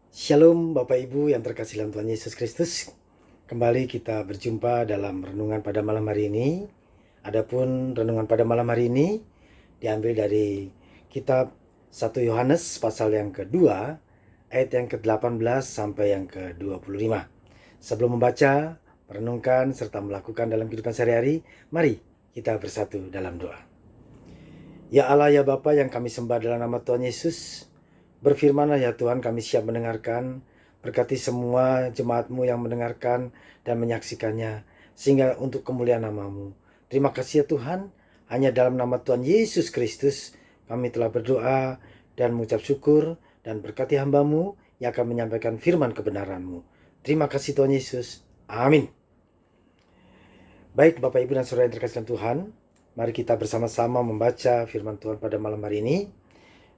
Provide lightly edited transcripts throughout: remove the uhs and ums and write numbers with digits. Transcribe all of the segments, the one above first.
Shalom Bapak Ibu yang terkasih dalam Tuhan Yesus Kristus. Kembali kita berjumpa dalam renungan pada malam hari ini. Adapun renungan pada malam hari ini diambil dari kitab 1 Yohanes pasal yang kedua, ayat yang ke-18 sampai yang ke-25. Sebelum membaca, merenungkan, serta melakukan dalam kehidupan sehari-hari, mari kita bersatu dalam doa. Ya Allah, ya Bapa yang kami sembah dalam nama Tuhan Yesus, berfirmanlah ya Tuhan, kami siap mendengarkan. Berkati semua jemaat-Mu yang mendengarkan dan menyaksikannya, sehingga untuk kemuliaan nama-Mu. Terima kasih ya Tuhan, hanya dalam nama Tuhan Yesus Kristus kami telah berdoa dan mengucap syukur, dan berkati hamba-Mu yang akan menyampaikan firman kebenaran-Mu. Terima kasih Tuhan Yesus. Amin. Baik Bapak Ibu dan Saudara yang terkasih dalam Tuhan, mari kita bersama-sama membaca firman Tuhan pada malam hari ini.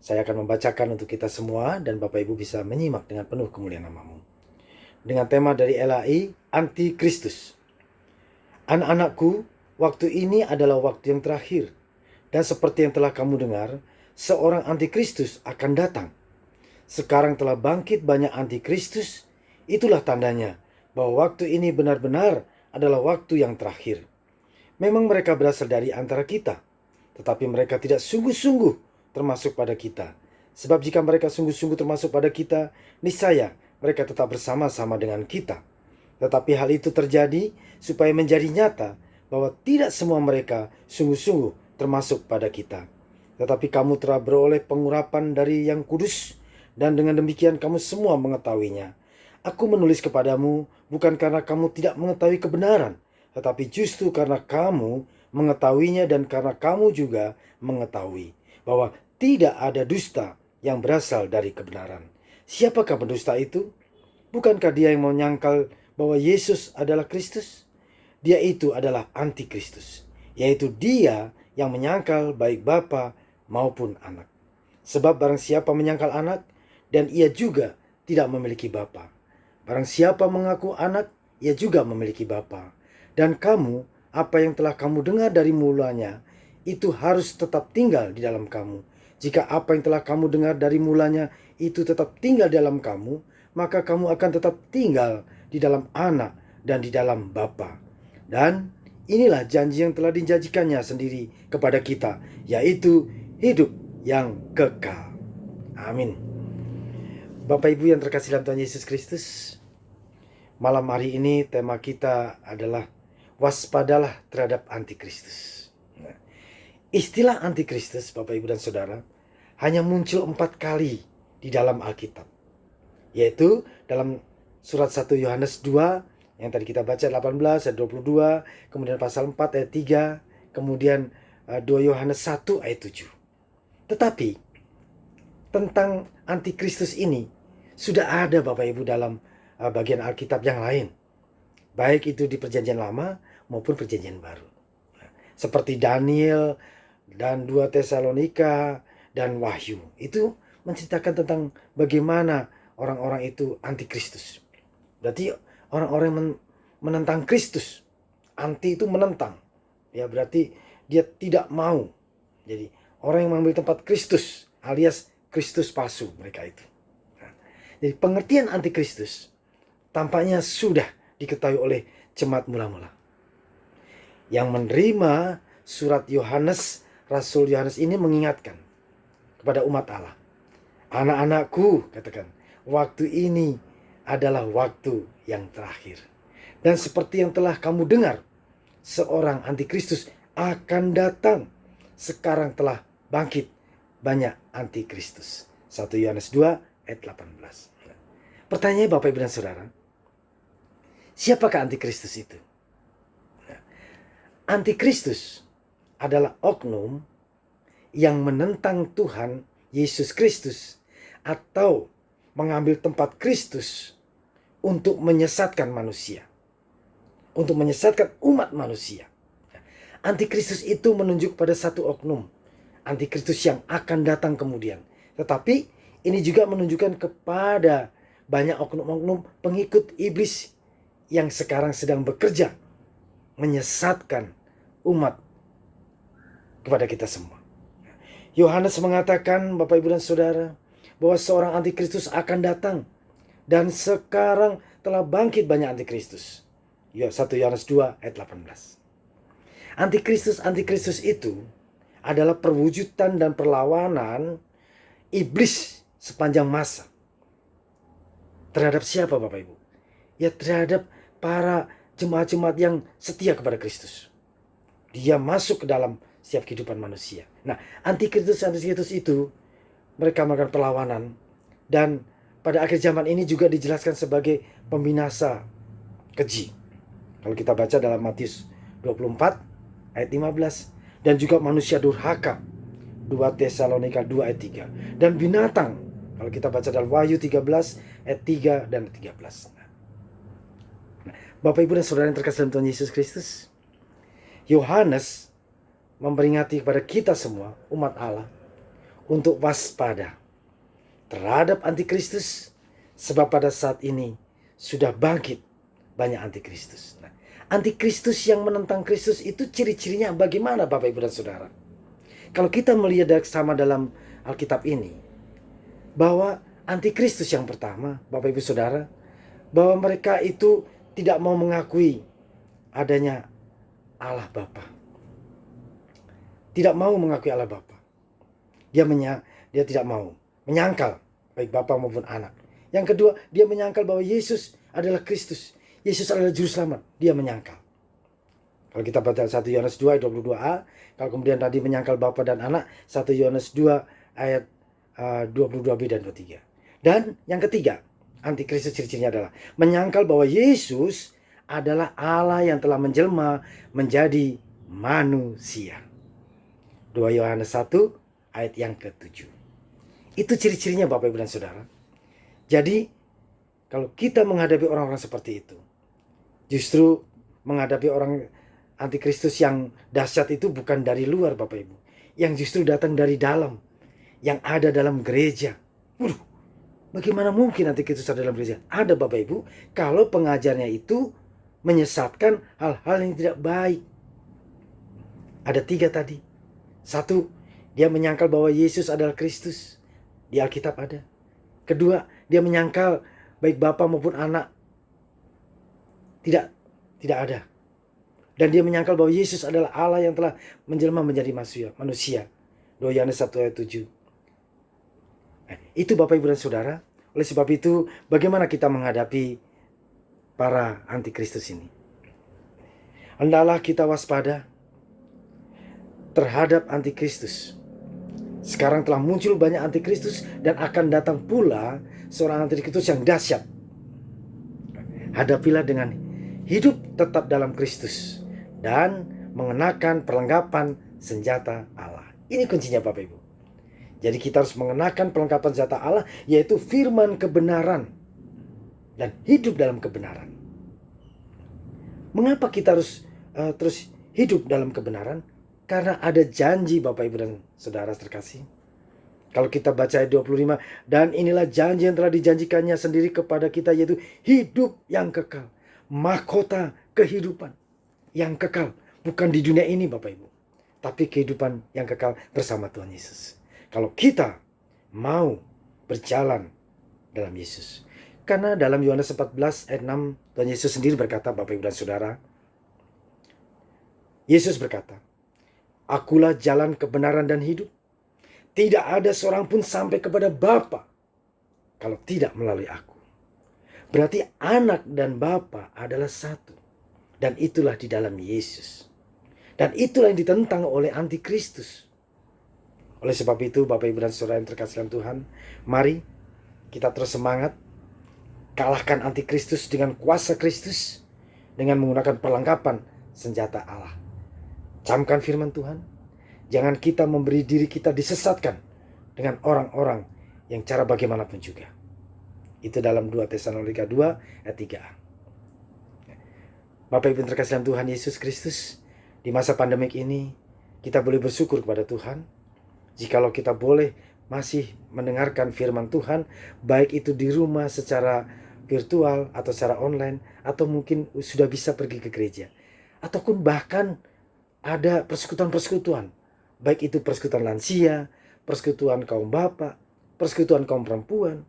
Saya akan membacakan untuk kita semua dan Bapak Ibu bisa menyimak dengan penuh kemuliaan nama-Mu. Dengan tema dari LAI, Antikristus. Anak-anakku, waktu ini adalah waktu yang terakhir. Dan seperti yang telah kamu dengar, seorang antikristus akan datang. Sekarang telah bangkit banyak antikristus. Itulah tandanya bahwa waktu ini benar-benar adalah waktu yang terakhir. Memang mereka berasal dari antara kita, tetapi mereka tidak sungguh-sungguh termasuk pada kita. Sebab jika mereka sungguh-sungguh termasuk pada kita, niscaya mereka tetap bersama-sama dengan kita. Tetapi hal itu terjadi supaya menjadi nyata bahwa tidak semua mereka sungguh-sungguh termasuk pada kita. Tetapi kamu telah beroleh pengurapan dari Yang Kudus, dan dengan demikian kamu semua mengetahuinya. Aku menulis kepadamu bukan karena kamu tidak mengetahui kebenaran, tetapi justru karena kamu mengetahuinya dan karena kamu juga mengetahui bahwa tidak ada dusta yang berasal dari kebenaran. Siapakah pendusta itu? Bukankah dia yang menyangkal bahwa Yesus adalah Kristus? Dia itu adalah antikristus, yaitu dia yang menyangkal baik Bapa maupun Anak. Sebab barang siapa menyangkal Anak, dan ia juga tidak memiliki Bapa. Barang siapa mengaku Anak, ia juga memiliki Bapa. Dan kamu, apa yang telah kamu dengar dari mulanya, itu harus tetap tinggal di dalam kamu. Jika apa yang telah kamu dengar dari mulanya itu tetap tinggal di dalam kamu, maka kamu akan tetap tinggal di dalam Anak dan di dalam Bapa. Dan inilah janji yang telah dijanjikannya sendiri kepada kita, yaitu hidup yang kekal. Amin. Bapak Ibu yang terkasih dalam Tuhan Yesus Kristus, malam hari ini tema kita adalah waspadalah terhadap antikristus. Istilah antikristus, Bapak Ibu dan Saudara, hanya muncul 4 kali di dalam Alkitab. Yaitu dalam surat 1 Yohanes 2, yang tadi kita baca 18 ayat 22, kemudian pasal 4 ayat 3, kemudian 2 Yohanes 1 ayat 7. Tetapi tentang antikristus ini sudah ada Bapak Ibu dalam bagian Alkitab yang lain. Baik itu di Perjanjian Lama maupun Perjanjian Baru. Seperti Daniel dan 2 Tesalonika dan Wahyu. Itu menceritakan tentang bagaimana orang-orang itu antikristus. Berarti orang-orang yang menentang Kristus. Anti itu menentang. Ya, berarti dia tidak mau. Jadi orang yang mengambil tempat Kristus alias Kristus palsu mereka itu. Jadi pengertian antikristus tampaknya sudah diketahui oleh jemaat mula-mula. Yang menerima surat Yohanes, Rasul Yohanes ini mengingatkan kepada umat Allah. Anak-anakku, katakan, waktu ini adalah waktu yang terakhir. Dan seperti yang telah kamu dengar, seorang antikristus akan datang. Sekarang telah bangkit banyak antikristus. 1 Yohanes 2 ayat 18. Pertanyaannya Bapak Ibu dan Saudara, siapakah antikristus itu? Antikristus adalah oknum yang menentang Tuhan Yesus Kristus atau mengambil tempat Kristus untuk menyesatkan manusia, untuk menyesatkan umat manusia. Antikristus itu menunjuk pada satu oknum, antikristus yang akan datang kemudian. Tetapi ini juga menunjukkan kepada banyak oknum-oknum pengikut iblis yang sekarang sedang bekerja menyesatkan umat kepada kita semua. Yohanes mengatakan, Bapak Ibu dan Saudara, bahwa seorang antikristus akan datang. dan sekarang telah bangkit banyak antikristus. 1 Yohanes 2 ayat 18. Antikristus itu adalah perwujudan dan perlawanan iblis sepanjang masa. Terhadap siapa Bapak Ibu? Ya terhadap para jemaat-jemaat yang setia kepada Kristus. Dia masuk ke dalam setiap kehidupan manusia. Nah, antikristus itu mereka melakukan perlawanan, dan pada akhir zaman ini juga dijelaskan sebagai pembinasa keji. Kalau kita baca dalam Matius 24 ayat 15, dan juga manusia durhaka 2 Tesalonika 2 ayat 3, dan binatang kalau kita baca dalam Wahyu 13 ayat 3 dan 13. Nah, Bapak Ibu dan Saudara yang terkasih dalam Tuhan Yesus Kristus, Yohanes memperingati kepada kita semua umat Allah untuk waspada terhadap antikristus, sebab pada saat ini sudah bangkit banyak antikristus. Nah, antikristus yang menentang Kristus itu ciri-cirinya bagaimana Bapak Ibu dan Saudara? Kalau kita melihat sama dalam Alkitab ini, bahwa antikristus yang pertama Bapak Ibu Saudara, bahwa mereka itu tidak mau mengakui adanya Allah Bapa. Tidak mau mengakui Allah Bapa. Dia tidak mau menyangkal baik Bapa maupun Anak. Yang kedua, dia menyangkal bahwa Yesus adalah Kristus. Yesus adalah juru selamat. Dia menyangkal. Kalau kita baca 1 Yohanes 2 ayat 22a, kalau kemudian tadi menyangkal Bapa dan Anak, 1 Yohanes 2 ayat 22b dan 23. Dan yang ketiga, antikristus ciri-cirinya adalah menyangkal bahwa Yesus adalah Allah yang telah menjelma menjadi manusia. 2 Yohanes 1 ayat yang ke-7. Itu ciri-cirinya Bapak Ibu dan Saudara. Jadi kalau kita menghadapi orang-orang seperti itu, justru menghadapi orang antikristus yang dahsyat itu bukan dari luar Bapak Ibu, yang justru datang dari dalam, yang ada dalam gereja. Bagaimana mungkin antikristus ada dalam gereja? Ada Bapak Ibu, kalau pengajarnya itu menyesatkan hal-hal yang tidak baik. Ada 3 tadi. 1, dia menyangkal bahwa Yesus adalah Kristus. Di Alkitab ada. 2, dia menyangkal baik Bapa maupun Anak. Tidak ada. Dan dia menyangkal bahwa Yesus adalah Allah yang telah menjelma menjadi manusia. 2 Yohanes 1 ayat 7. Itu Bapak Ibu dan Saudara. Oleh sebab itu, bagaimana kita menghadapi para antikristus ini? Hendaklah kita waspada terhadap antikristus. Sekarang telah muncul banyak antikristus dan akan datang pula seorang antikristus yang dahsyat. Hadapilah dengan hidup tetap dalam Kristus dan mengenakan perlengkapan senjata Allah. Ini kuncinya Bapak Ibu. Jadi kita harus mengenakan perlengkapan senjata Allah, yaitu firman kebenaran dan hidup dalam kebenaran. Mengapa kita harus terus hidup dalam kebenaran? Karena ada janji Bapak Ibu dan Saudara terkasih. Kalau kita baca ayat 25, dan inilah janji yang telah dijanjikannya sendiri kepada kita, yaitu hidup yang kekal. Mahkota kehidupan yang kekal. Bukan di dunia ini Bapak Ibu, tapi kehidupan yang kekal bersama Tuhan Yesus. Kalau kita mau berjalan dalam Yesus. Karena dalam Yohanes 14 ayat 6, Tuhan Yesus sendiri berkata, Bapak Ibu dan Saudara, Yesus berkata, Akulah jalan kebenaran dan hidup. Tidak ada seorang pun sampai kepada Bapa kalau tidak melalui aku. Berarti anak dan Bapa adalah satu. Dan itulah di dalam Yesus. Dan itulah yang ditentang oleh antikristus. Oleh sebab itu Bapak Ibu dan Saudara yang terkasih dalam Tuhan, mari kita terus semangat. Kalahkan antikristus dengan kuasa Kristus. Dengan menggunakan perlengkapan senjata Allah. Camkan firman Tuhan. Jangan kita memberi diri kita disesatkan dengan orang-orang yang cara bagaimanapun juga. Itu dalam 2 Tesalonika 2 ayat 3a. Bapak Ibu terkasih dalam Tuhan Yesus Kristus, di masa pandemik ini kita boleh bersyukur kepada Tuhan. Jikalau kita boleh masih mendengarkan firman Tuhan, baik itu di rumah secara virtual atau secara online, atau mungkin sudah bisa pergi ke gereja, ataupun bahkan ada persekutuan-persekutuan, baik itu persekutuan lansia, persekutuan kaum bapak, persekutuan kaum perempuan,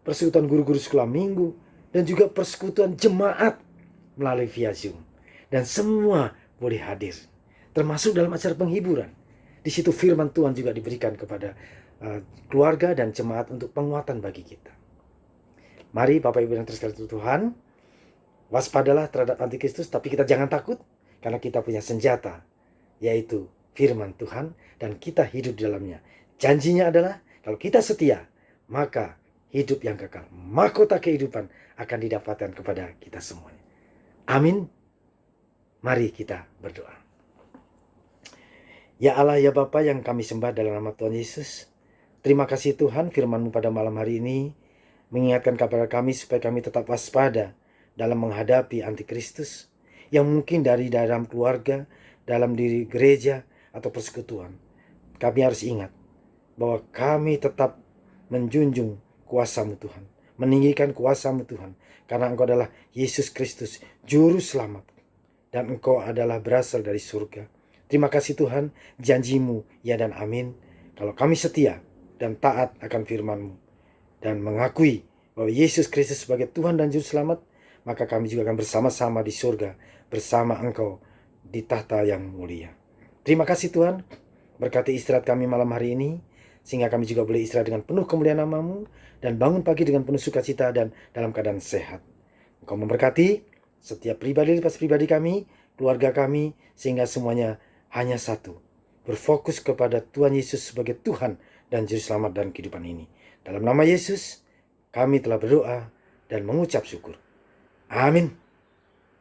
persekutuan guru-guru sekolah minggu, dan juga persekutuan jemaat melalui via Zoom. Dan semua boleh hadir, termasuk dalam acara penghiburan. Di situ firman Tuhan juga diberikan kepada keluarga dan jemaat untuk penguatan bagi kita. Mari Bapak Ibu yang terkasih Tuhan, waspadalah terhadap antikristus, tapi kita jangan takut, karena kita punya senjata, yaitu firman Tuhan, dan kita hidup di dalamnya. Janjinya adalah, kalau kita setia, maka hidup yang kekal, mahkota kehidupan akan didapatkan kepada kita semuanya. Amin. Mari kita berdoa. Ya Allah, ya Bapa yang kami sembah dalam nama Tuhan Yesus, terima kasih Tuhan, firman-Mu pada malam hari ini mengingatkan kepada kami supaya kami tetap waspada dalam menghadapi antikristus yang mungkin dari dalam keluarga, dalam diri gereja, atau persekutuan. Kami harus ingat bahwa kami tetap menjunjung kuasa-Mu Tuhan, meninggikan kuasa-Mu Tuhan, karena Engkau adalah Yesus Kristus, Juru Selamat, dan Engkau adalah berasal dari surga. Terima kasih Tuhan, janji-Mu ya dan amin. Kalau kami setia dan taat akan firman-Mu, dan mengakui bahwa Yesus Kristus sebagai Tuhan dan Juru Selamat, maka kami juga akan bersama-sama di surga, bersama Engkau di tahta yang mulia. Terima kasih Tuhan, berkati istirahat kami malam hari ini, sehingga kami juga boleh istirahat dengan penuh kemuliaan nama-Mu, dan bangun pagi dengan penuh sukacita dan dalam keadaan sehat. Engkau memberkati setiap pribadi lepas pribadi kami, keluarga kami, sehingga semuanya hanya satu, berfokus kepada Tuhan Yesus sebagai Tuhan dan Juru Selamat dalam kehidupan ini. Dalam nama Yesus, kami telah berdoa dan mengucap syukur. Amin.